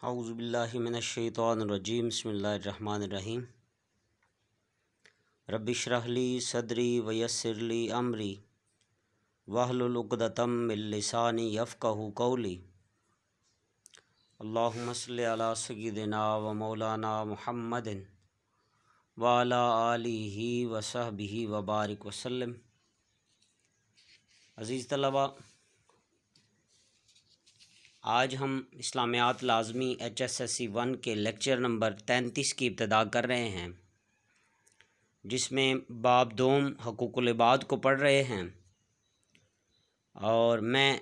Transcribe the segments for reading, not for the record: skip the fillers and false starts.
اعوذ باللہ من الشیطان الرجیم بسم اللہ الرحمن الرحیم رب اشرح لی صدری ویسر لی امری واحلل عقدۃ من لسانی یفقہوا قولی اللہم صلی علی سیدنا و مولانا محمد وعلی آلہ وصحبہ وبارک وسلم۔ عزیز طلباء، آج ہم اسلامیات لازمی HSSC 1 کے لیکچر نمبر 33 کی ابتدا کر رہے ہیں، جس میں باب دوم حقوق العباد کو پڑھ رہے ہیں، اور میں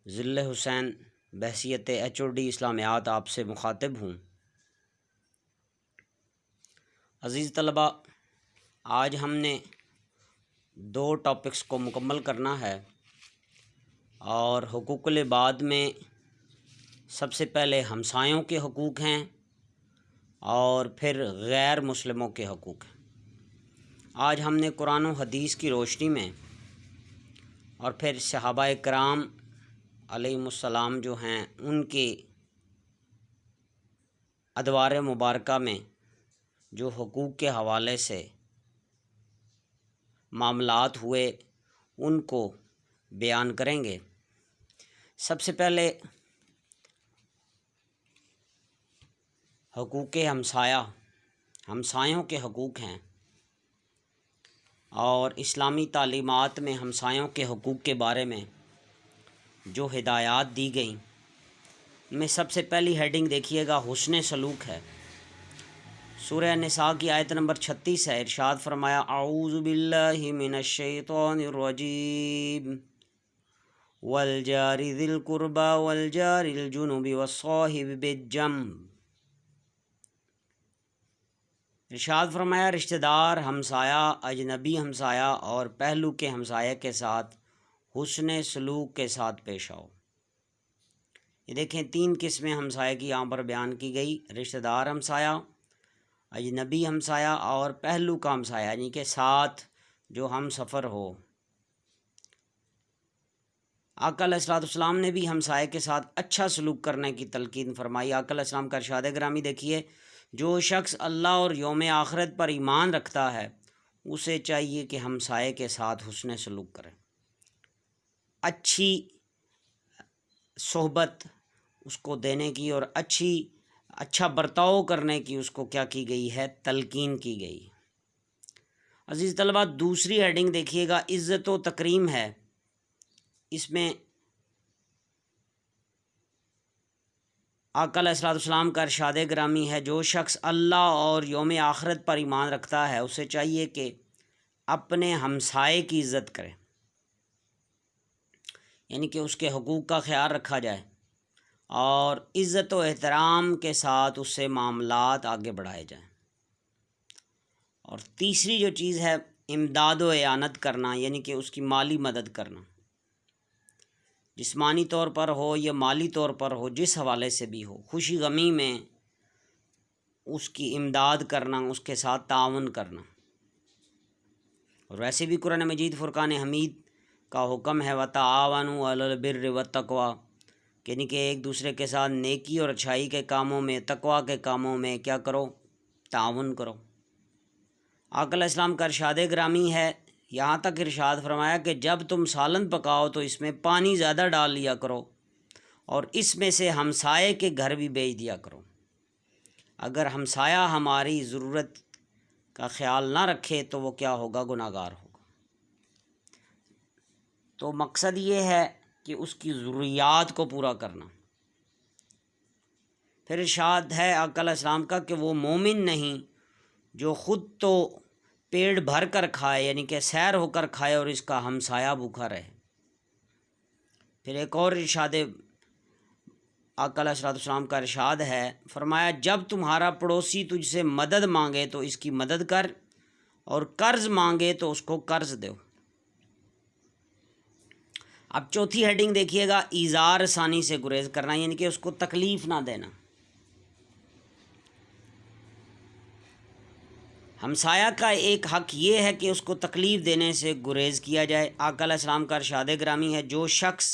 ذل حسین بحیثیت HOD اسلامیات آپ سے مخاطب ہوں۔ عزیز طلباء، آج ہم نے 2 ٹاپکس کو مکمل کرنا ہے، اور حقوق العباد میں سب سے پہلے ہمسایوں کے حقوق ہیں اور پھر غیر مسلموں کے حقوق ہیں۔ آج ہم نے قرآن و حدیث کی روشنی میں اور پھر صحابہ کرام علیہم السلام جو ہیں ان کے ادوار مبارکہ میں جو حقوق کے حوالے سے معاملات ہوئے ان کو بیان کریں گے۔ سب سے پہلے حقوق ہمسایوں کے حقوق ہیں، اور اسلامی تعلیمات میں ہمسایوں کے حقوق کے بارے میں جو ہدایات دی گئیں میں سب سے پہلی ہیڈنگ دیکھیے گا حسن سلوک ہے۔ سورہ نساء کی آیت نمبر 36 ہے۔ ارشاد فرمایا اعوذ باللہ من الشیطان الرجیم والجار ذی القربى والجار الجنب والصاحب بالجنب۔ ارشاد فرمایا رشتہ دار، ہمسایہ، اجنبی ہمسایہ اور پہلو کے ہمسایہ کے ساتھ حسن سلوک کے ساتھ پیش آؤ۔ یہ دیکھیں 3 قسمیں ہمسایہ کی یہاں پر بیان کی گئی: رشتہ دار ہمسایہ، اجنبی ہمسایہ اور پہلو کا ہمسایہ، یعنی کہ ساتھ جو ہم سفر ہو۔ آقا علیہ الصلوۃ والسلام نے بھی ہمسائے کے ساتھ اچھا سلوک کرنے کی تلقین فرمائی۔ آقا علیہ السلام کا ارشاد گرامی دیکھیے، جو شخص اللہ اور یوم آخرت پر ایمان رکھتا ہے اسے چاہیے کہ ہمسائے کے ساتھ حسن سلوک کرے، اچھی صحبت اس کو دینے کی اور اچھا برتاؤ کرنے کی اس کو کیا کی گئی ہے، تلقین کی گئی۔ عزیز طلبہ، دوسری ہیڈنگ دیکھیے گا عزت و تکریم ہے۔ اس میں آقا علیہ الصلوۃ والسلام کا ارشاد گرامی ہے، جو شخص اللہ اور یوم آخرت پر ایمان رکھتا ہے اسے چاہیے کہ اپنے ہمسائے کی عزت کرے، یعنی کہ اس کے حقوق کا خیال رکھا جائے اور عزت و احترام کے ساتھ اس سے معاملات آگے بڑھائے جائیں۔ اور تیسری جو چیز ہے امداد و اعانت کرنا، یعنی کہ اس کی مالی مدد کرنا، جسمانی طور پر ہو یا مالی طور پر ہو، جس حوالے سے بھی ہو، خوشی غمی میں اس کی امداد کرنا، اس کے ساتھ تعاون کرنا۔ اور ویسے بھی قرآن مجید فرقان حمید کا حکم ہے وَتَعَاوَنُوا عَلَى الْبِرِّ وَالتَّقْوَىٰ، یعنی کہ ایک دوسرے کے ساتھ نیکی اور اچھائی کے کاموں میں، تقویٰ کے کاموں میں کیا کرو، تعاون کرو۔ آقا علیہ السلام کا ارشاد گرامی ہے، یہاں تک ارشاد فرمایا کہ جب تم سالن پکاؤ تو اس میں پانی زیادہ ڈال لیا کرو اور اس میں سے ہمسائے کے گھر بھی بیچ دیا کرو۔ اگر ہمسایہ ہماری ضرورت کا خیال نہ رکھے تو وہ کیا ہوگا، گناہ گار ہوگا۔ تو مقصد یہ ہے کہ اس کی ضروریات کو پورا کرنا۔ پھر ارشاد ہے آقا علیہ السلام کا کہ وہ مومن نہیں جو خود تو پیٹ بھر کر کھائے، یعنی کہ سیر ہو کر کھائے، اور اس کا ہمسایہ بھوکا رہے۔ پھر ایک اور ارشاد آقا علیہ السلام کا ارشاد ہے، فرمایا جب تمہارا پڑوسی تجھ سے مدد مانگے تو اس کی مدد کر، اور قرض مانگے تو اس کو قرض دو۔ اب چوتھی ہیڈنگ دیکھیے گا ایذار رسانی سے گریز کرنا، یعنی کہ اس کو تکلیف نہ دینا۔ ہمسایہ کا ایک حق یہ ہے کہ اس کو تکلیف دینے سے گریز کیا جائے۔ آقا علیہ السلام کا ارشاد گرامی ہے، جو شخص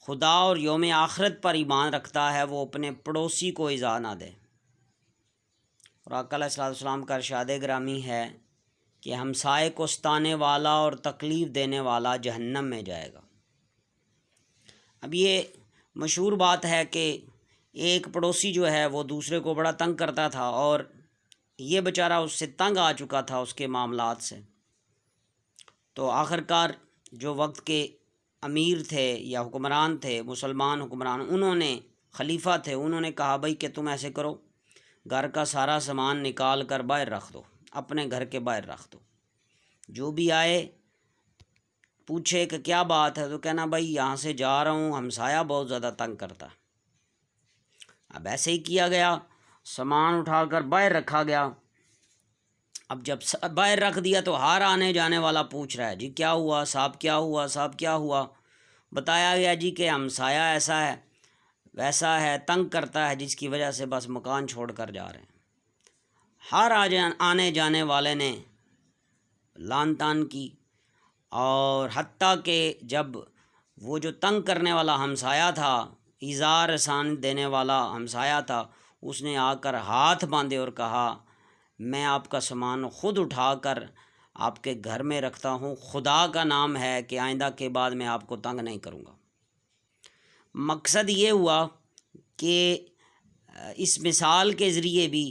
خدا اور یوم آخرت پر ایمان رکھتا ہے وہ اپنے پڑوسی کو ایذا نہ دے۔ اور آقا علیہ الصلوۃ والسلام کا ارشاد گرامی ہے کہ ہمسائے کو ستانے والا اور تکلیف دینے والا جہنم میں جائے گا۔ اب یہ مشہور بات ہے کہ ایک پڑوسی جو ہے وہ دوسرے کو بڑا تنگ کرتا تھا، اور یہ بیچارہ اس سے تنگ آ چکا تھا اس کے معاملات سے، تو آخر کار جو وقت کے امیر تھے یا حکمران تھے، مسلمان حکمران، انہوں نے، خلیفہ تھے، انہوں نے کہا بھائی کہ تم ایسے کرو، گھر کا سارا سامان نکال کر باہر رکھ دو، اپنے گھر کے باہر رکھ دو، جو بھی آئے پوچھے کہ کیا بات ہے تو کہنا بھائی یہاں سے جا رہا ہوں، ہمسایہ بہت زیادہ تنگ کرتا ہے۔ اب ایسے ہی کیا گیا، سامان اٹھا کر باہر رکھا گیا۔ اب جب باہر رکھ دیا تو ہر آنے جانے والا پوچھ رہا ہے جی کیا ہوا صاحب، کیا ہوا صاحب، کیا ہوا؟ بتایا گیا جی کہ ہمسایہ ایسا ہے ویسا ہے، تنگ کرتا ہے، جس کی وجہ سے بس مکان چھوڑ کر جا رہے ہیں۔ ہر آنے جانے والے نے لان تان کی، اور حتیٰ کہ جب وہ جو تنگ کرنے والا ہمسایہ تھا، ایذا رسانی دینے والا ہمسایہ تھا، اس نے آ کر ہاتھ باندھے اور کہا میں آپ کا سامان خود اٹھا کر آپ کے گھر میں رکھتا ہوں، خدا کا نام ہے کہ آئندہ کے بعد میں آپ کو تنگ نہیں کروں گا۔ مقصد یہ ہوا کہ اس مثال کے ذریعے بھی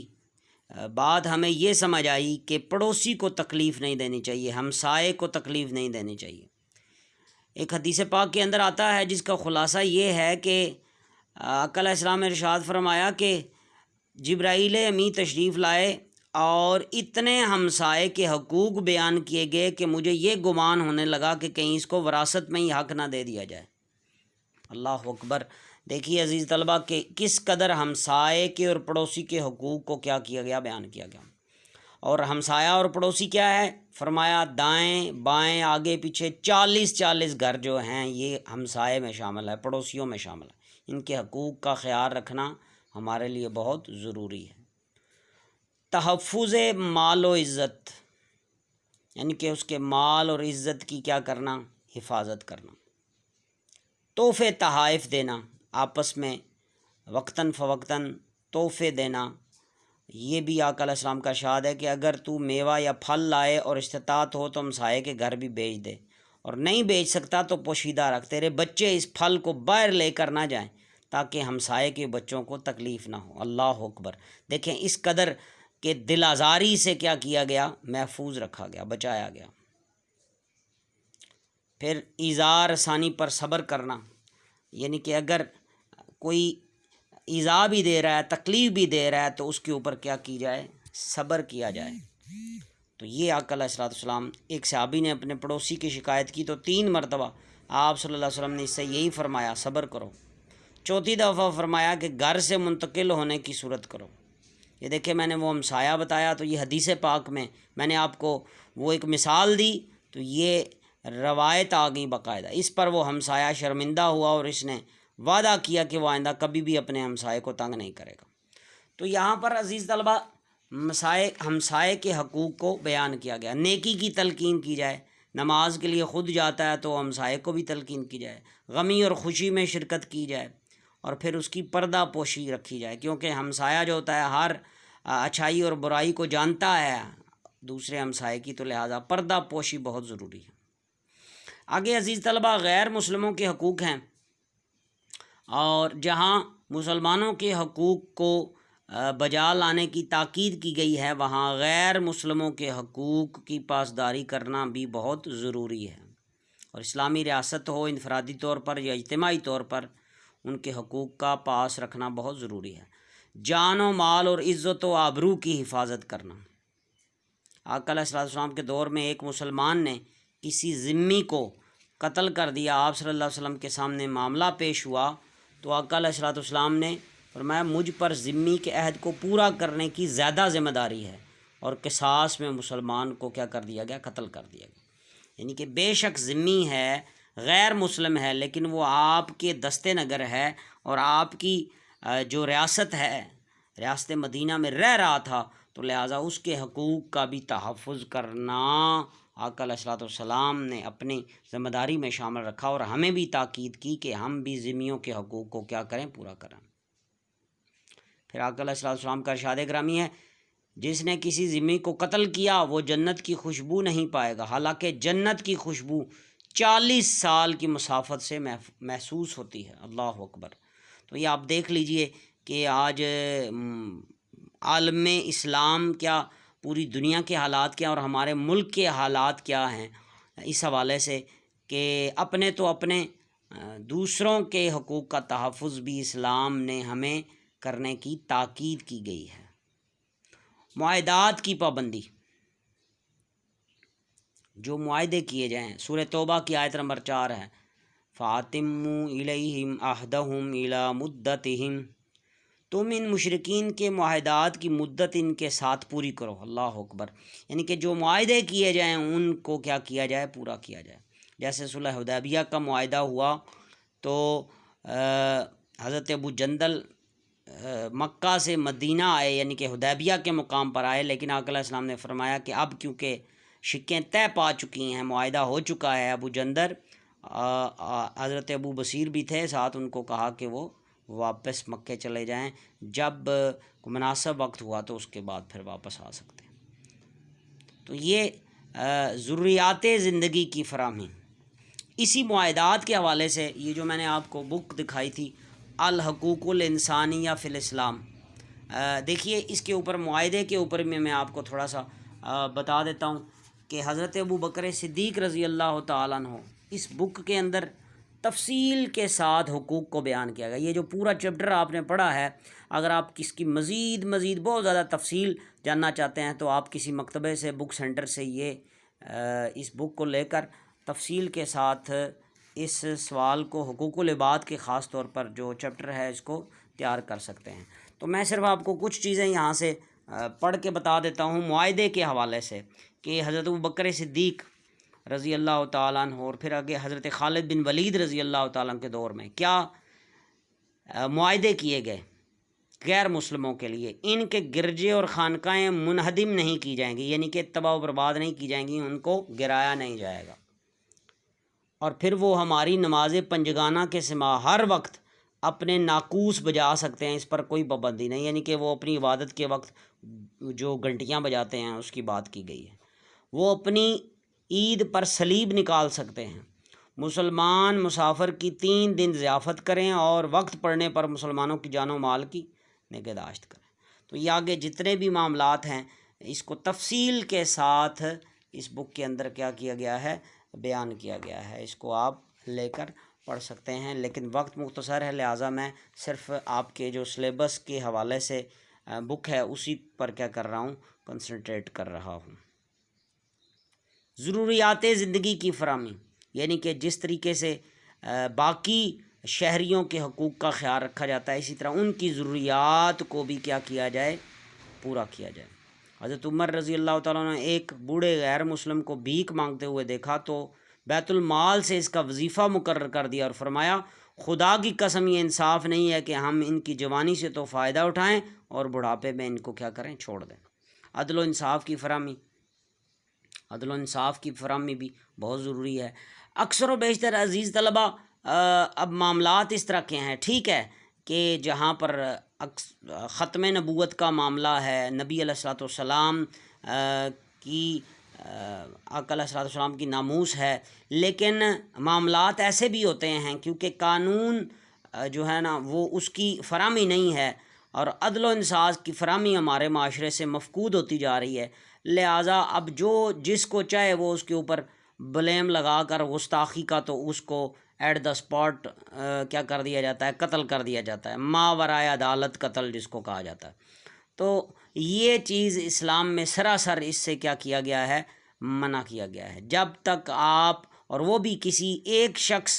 بات ہمیں یہ سمجھ آئی کہ پڑوسی کو تکلیف نہیں دینی چاہیے، ہمسائے کو تکلیف نہیں دینی چاہیے۔ ایک حدیث پاک کے اندر آتا ہے جس کا خلاصہ یہ ہے کہ آقا علیہ السلام نے ارشاد فرمایا کہ جبرائیل امی تشریف لائے اور اتنے ہمسائے کے حقوق بیان کیے گئے کہ مجھے یہ گمان ہونے لگا کہ کہیں اس کو وراثت میں ہی حق نہ دے دیا جائے۔ اللہ اکبر! دیکھیے عزیز طلبہ کہ کس قدر ہمسائے کے اور پڑوسی کے حقوق کو کیا کیا گیا، بیان کیا گیا۔ اور ہمسایہ اور پڑوسی کیا ہے؟ فرمایا دائیں بائیں آگے پیچھے 40 گھر جو ہیں یہ ہمسائے میں شامل ہے، پڑوسیوں میں شامل ہے۔ ان کے حقوق کا خیال رکھنا ہمارے لیے بہت ضروری ہے۔ تحفظ مال و عزت، یعنی کہ اس کے مال اور عزت کی کیا کرنا؟ حفاظت کرنا۔ تحفے تحائف دینا، آپس میں وقتاً فوقتاً تحفے دینا، یہ بھی آقا علیہ السلام کا ارشاد ہے کہ اگر تو میوہ یا پھل لائے اور استطاعت ہو تو ہمسائے کے گھر بھی بیچ دے، اور نہیں بیچ سکتا تو پوشیدہ رکھ، تیرے بچے اس پھل کو باہر لے کر نہ جائیں تاکہ ہمسائے کے بچوں کو تکلیف نہ ہو۔ اللہ اکبر! دیکھیں اس قدر کہ دل آزاری سے کیا کیا گیا؟ محفوظ رکھا گیا، بچایا گیا۔ پھر ایذا رسانی پر صبر کرنا، یعنی کہ اگر کوئی ایذا بھی دے رہا ہے، تکلیف بھی دے رہا ہے تو اس کے اوپر کیا کی جائے؟ صبر کیا جائے۔ تو یہ آقا علیہ الصلوۃ والسلام، ایک صحابی نے اپنے پڑوسی کی شکایت کی تو 3 مرتبہ آپ صلی اللہ علیہ وسلم نے اس سے یہی فرمایا صبر کرو، 4تھی دفعہ فرمایا کہ گھر سے منتقل ہونے کی صورت کرو۔ یہ دیکھیں میں نے وہ ہمسایہ بتایا تو یہ حدیث پاک میں نے آپ کو وہ ایک مثال دی تو یہ روایت آ گئی باقاعدہ، اس پر وہ ہمسایہ شرمندہ ہوا اور اس نے وعدہ کیا کہ وہ آئندہ کبھی بھی اپنے ہمسائے کو تنگ نہیں کرے گا۔ تو یہاں پر عزیز طلبہ ہمسائے کے حقوق کو بیان کیا گیا۔ نیکی کی تلقین کی جائے، نماز کے لیے خود جاتا ہے تو ہمسائے کو بھی تلقین کی جائے، غمی اور خوشی میں شرکت کی جائے، اور پھر اس کی پردہ پوشی رکھی جائے، کیونکہ ہمسایہ جو ہوتا ہے ہر اچھائی اور برائی کو جانتا ہے دوسرے ہمسائے کی، تو لہٰذا پردہ پوشی بہت ضروری ہے۔ آگے عزیز طلبہ غیر مسلموں کے حقوق ہیں، اور جہاں مسلمانوں کے حقوق کو بجا لانے کی تاکید کی گئی ہے وہاں غیر مسلموں کے حقوق کی پاسداری کرنا بھی بہت ضروری ہے، اور اسلامی ریاست ہو انفرادی طور پر یا اجتماعی طور پر ان کے حقوق کا پاس رکھنا بہت ضروری ہے۔ جان و مال اور عزت و آبرو کی حفاظت کرنا۔ آقا علیہ السلام کے دور میں ایک مسلمان نے کسی ذمی کو قتل کر دیا، آپ صلی اللہ علیہ وسلم کے سامنے معاملہ پیش ہوا تو آقا علیہ السلام نے فرمایا مجھ پر ذمی کے عہد کو پورا کرنے کی زیادہ ذمہ داری ہے، اور قصاص میں مسلمان کو کیا کر دیا گیا؟ قتل کر دیا گیا۔ یعنی کہ بے شک ذمی ہے، غیر مسلم ہے، لیکن وہ آپ کے دستے نگر ہے اور آپ کی جو ریاست ہے، ریاست مدینہ میں رہ رہا تھا، تو لہٰذا اس کے حقوق کا بھی تحفظ کرنا آقا علیہ الصلوۃ والسلام نے اپنی ذمہ داری میں شامل رکھا اور ہمیں بھی تاکید کی کہ ہم بھی ذمیوں کے حقوق کو کیا کریں، پورا کریں۔ پھر آقا علیہ الصلوۃ والسلام کا ارشاد گرامی ہے، جس نے کسی ذمی کو قتل کیا وہ جنت کی خوشبو نہیں پائے گا، حالانکہ جنت کی خوشبو 40 سال کی مسافت سے محسوس ہوتی ہے۔ اللہ اکبر۔ تو یہ آپ دیکھ لیجئے کہ آج عالم اسلام کیا، پوری دنیا کے حالات کیا اور ہمارے ملک کے حالات کیا ہیں اس حوالے سے کہ اپنے تو اپنے دوسروں کے حقوق کا تحفظ بھی اسلام نے ہمیں کرنے کی تاکید کی گئی ہے۔ معاہدات کی پابندی، جو معاہدے کیے جائیں، سورہ توبہ کی آیت نمبر 4 ہے، فَأَتِمُّوا إِلَيْهِمْ عَهْدَهُمْ إِلَى مُدَّتِهِمْ، تم ان مشرکین کے معاہدات کی مدت ان کے ساتھ پوری کرو۔ اللہ اکبر۔ یعنی کہ جو معاہدے کیے جائیں ان کو کیا کیا جائے، پورا کیا جائے۔ جیسے صلح حدیبیہ کا معاہدہ ہوا تو حضرت ابو جندل مکہ سے مدینہ آئے، یعنی کہ حدیبیہ کے مقام پر آئے، لیکن آقا علیہ السلام نے فرمایا کہ اب کیونکہ شکیں طے پا چکی ہیں، معاہدہ ہو چکا ہے، ابو جندر حضرت ابو بصیر بھی تھے ساتھ، ان کو کہا کہ وہ واپس مکے چلے جائیں، جب مناسب وقت ہوا تو اس کے بعد پھر واپس آ سکتے ہیں۔ تو یہ ضروریات زندگی کی فراہمی، اسی معاہدات کے حوالے سے یہ جو میں نے آپ کو بک دکھائی تھی، الحقوق الانسانیہ فی الاسلام، دیکھیے اس کے اوپر، معاہدے کے اوپر میں آپ کو تھوڑا سا بتا دیتا ہوں کہ حضرت ابو بکر صدیق رضی اللہ تعالیٰ عنہ، اس بک کے اندر تفصیل کے ساتھ حقوق کو بیان کیا گیا۔ یہ جو پورا چیپٹر آپ نے پڑھا ہے، اگر آپ کس کی مزید بہت زیادہ تفصیل جاننا چاہتے ہیں تو آپ کسی مکتبے سے، بک سینٹر سے اس بک کو لے کر تفصیل کے ساتھ اس سوال کو، حقوق العباد کے خاص طور پر جو چیپٹر ہے، اس کو تیار کر سکتے ہیں۔ تو میں صرف آپ کو کچھ چیزیں یہاں سے پڑھ کے بتا دیتا ہوں معاہدے کے حوالے سے، کہ حضرت ابو بکر صدیق رضی اللہ تعالیٰ عنہ اور پھر آگے حضرت خالد بن ولید رضی اللہ تعالیٰ عنہ کے دور میں کیا معاہدے کیے گئے غیر مسلموں کے لیے۔ ان کے گرجے اور خانقاہیں منہدم نہیں کی جائیں گی، یعنی کہ تباہ و برباد نہیں کی جائیں گی، ان کو گرایا نہیں جائے گا۔ اور پھر وہ ہماری نماز پنجگانہ کے سما ہر وقت اپنے ناقوس بجا سکتے ہیں، اس پر کوئی پابندی نہیں، یعنی کہ وہ اپنی عبادت کے وقت جو گھنٹیاں بجاتے ہیں اس کی بات کی گئی ہے۔ وہ اپنی عید پر صلیب نکال سکتے ہیں۔ مسلمان مسافر کی 3 دن ضیافت کریں اور وقت پڑنے پر مسلمانوں کی جان و مال کی نگہداشت کریں۔ تو یہ آگے جتنے بھی معاملات ہیں اس کو تفصیل کے ساتھ اس بک کے اندر کیا کیا گیا ہے، بیان کیا گیا ہے۔ اس کو آپ لے کر پڑھ سکتے ہیں، لیکن وقت مختصر ہے، لہٰذا میں صرف آپ کے جو سلیبس کے حوالے سے بک ہے اسی پر کیا کر رہا ہوں، کنسنٹریٹ کر رہا ہوں۔ ضروریات زندگی کی فراہمی، یعنی کہ جس طریقے سے باقی شہریوں کے حقوق کا خیال رکھا جاتا ہے، اسی طرح ان کی ضروریات کو بھی کیا کیا جائے، پورا کیا جائے۔ حضرت عمر رضی اللہ تعالیٰ نے ایک بوڑھے غیر مسلم کو بھیک مانگتے ہوئے دیکھا تو بیت المال سے اس کا وظیفہ مقرر کر دیا اور فرمایا، خدا کی قسم یہ انصاف نہیں ہے کہ ہم ان کی جوانی سے تو فائدہ اٹھائیں اور بڑھاپے میں ان کو کیا کریں، چھوڑ دیں۔ عدل و انصاف کی فراہمی، عدل و انصاف کی فراہمی بھی بہت ضروری ہے۔ اکثر و بیشتر عزیز طلبہ اب معاملات اس طرح کے ہیں، ٹھیک ہے، کہ جہاں پر ختم نبوت کا معاملہ ہے، نبی علیہ الصلوۃ والسلام کی آقا علیہ الصلوۃ والسلام کی ناموس ہے، لیکن معاملات ایسے بھی ہوتے ہیں کیونکہ قانون جو ہے نا وہ اس کی فراہمی نہیں ہے اور عدل و انصاف کی فراہمی ہمارے معاشرے سے مفقود ہوتی جا رہی ہے، لہٰذا اب جو جس کو چاہے وہ اس کے اوپر بلیم لگا کر گستاخی کا تو اس کو ایٹ دا اسپاٹ کیا کر دیا جاتا ہے، قتل کر دیا جاتا ہے، ماورائے عدالت قتل جس کو کہا جاتا ہے۔ تو یہ چیز اسلام میں سراسر اس سے کیا کیا گیا ہے، منع کیا گیا ہے۔ جب تک آپ، اور وہ بھی کسی ایک شخص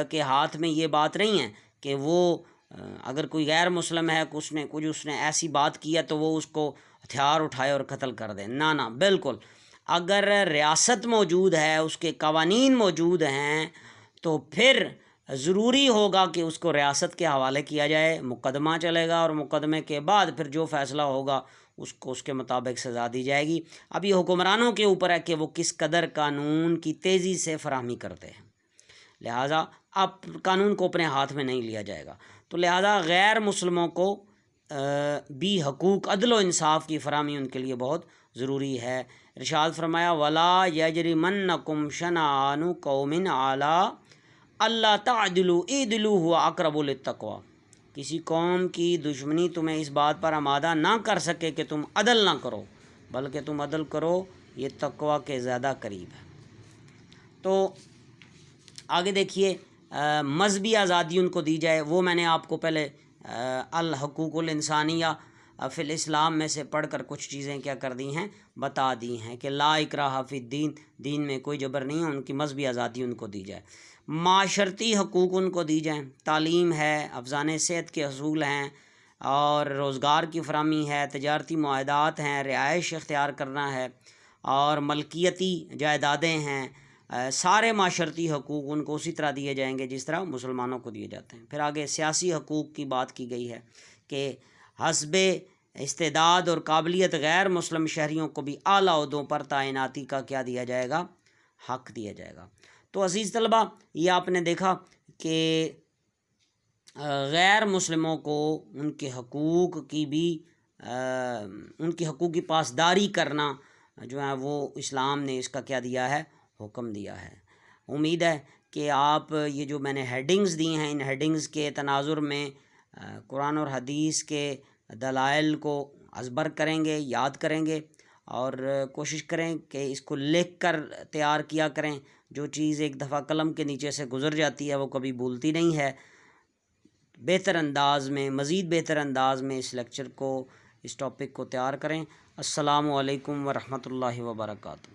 کے ہاتھ میں یہ بات نہیں ہے کہ وہ اگر کوئی غیر مسلم ہے کچھ اس نے ایسی بات کی ہے تو وہ اس کو ہتھیار اٹھائے اور قتل کر دے، نہ بالکل۔ اگر ریاست موجود ہے، اس کے قوانین موجود ہیں، تو پھر ضروری ہوگا کہ اس کو ریاست کے حوالے کیا جائے، مقدمہ چلے گا اور مقدمے کے بعد پھر جو فیصلہ ہوگا اس کو اس کے مطابق سزا دی جائے گی۔ اب یہ حکمرانوں کے اوپر ہے کہ وہ کس قدر قانون کی تیزی سے فراہمی کرتے ہیں، لہٰذا اب قانون کو اپنے ہاتھ میں نہیں لیا جائے گا۔ تو لہٰذا غیر مسلموں کو بھی حقوق عدل و انصاف کی فراہمی ان کے لیے بہت ضروری ہے۔ ارشاد فرمایا وَلَا يَجْرِمَنَّكُمْ شَنَآنُ قَوْمٍ عَلَىٰ أَلَّا تَعْدِلُوا اعْدِلُوا هُوَ أَقْرَبُ لِلتَّقْوَىٰ، کسی قوم کی دشمنی تمہیں اس بات پر آمادہ نہ کر سکے کہ تم عدل نہ کرو، بلکہ تم عدل کرو، یہ تقویٰ کے زیادہ قریب ہے۔ تو آگے دیکھیے مذہبی آزادی ان کو دی جائے، وہ میں نے آپ کو پہلے الحقوق الانسانیہ فی الاسلام میں سے پڑھ کر کچھ چیزیں کیا کر دی ہیں، بتا دی ہیں کہ لا اکراہ فی الدین، دین میں کوئی جبر نہیں ہے، ان کی مذہبی آزادی ان کو دی جائے۔ معاشرتی حقوق ان کو دی جائیں، تعلیم ہے، افزان صحت کے حصول ہیں، اور روزگار کی فراہمی ہے، تجارتی معاہدات ہیں، رہائش اختیار کرنا ہے، اور ملکیتی جائیدادیں ہیں، سارے معاشرتی حقوق ان کو اسی طرح دیے جائیں گے جس طرح مسلمانوں کو دیے جاتے ہیں۔ پھر آگے سیاسی حقوق کی بات کی گئی ہے کہ حسب استعداد اور قابلیت غیر مسلم شہریوں کو بھی اعلیٰ عہدوں پر تعیناتی کا کیا دیا جائے گا، حق دیا جائے گا۔ تو عزیز طلبہ، یہ آپ نے دیکھا کہ غیر مسلموں کو ان کے حقوق کی بھی ان کی حقوق کی پاسداری کرنا جو ہے وہ اسلام نے اس کا کیا دیا ہے، حکم دیا ہے۔ امید ہے کہ آپ یہ جو میں نے ہیڈنگز دی ہیں، ان ہیڈنگز کے تناظر میں قرآن اور حدیث کے دلائل کو ازبر کریں گے، یاد کریں گے، اور کوشش کریں کہ اس کو لکھ کر تیار کیا کریں۔ جو چیز ایک دفعہ قلم کے نیچے سے گزر جاتی ہے وہ کبھی بھولتی نہیں ہے۔ بہتر انداز میں، مزید بہتر انداز میں اس لیکچر کو، اس ٹاپک کو تیار کریں۔ السلام علیکم ورحمۃ اللہ وبرکاتہ۔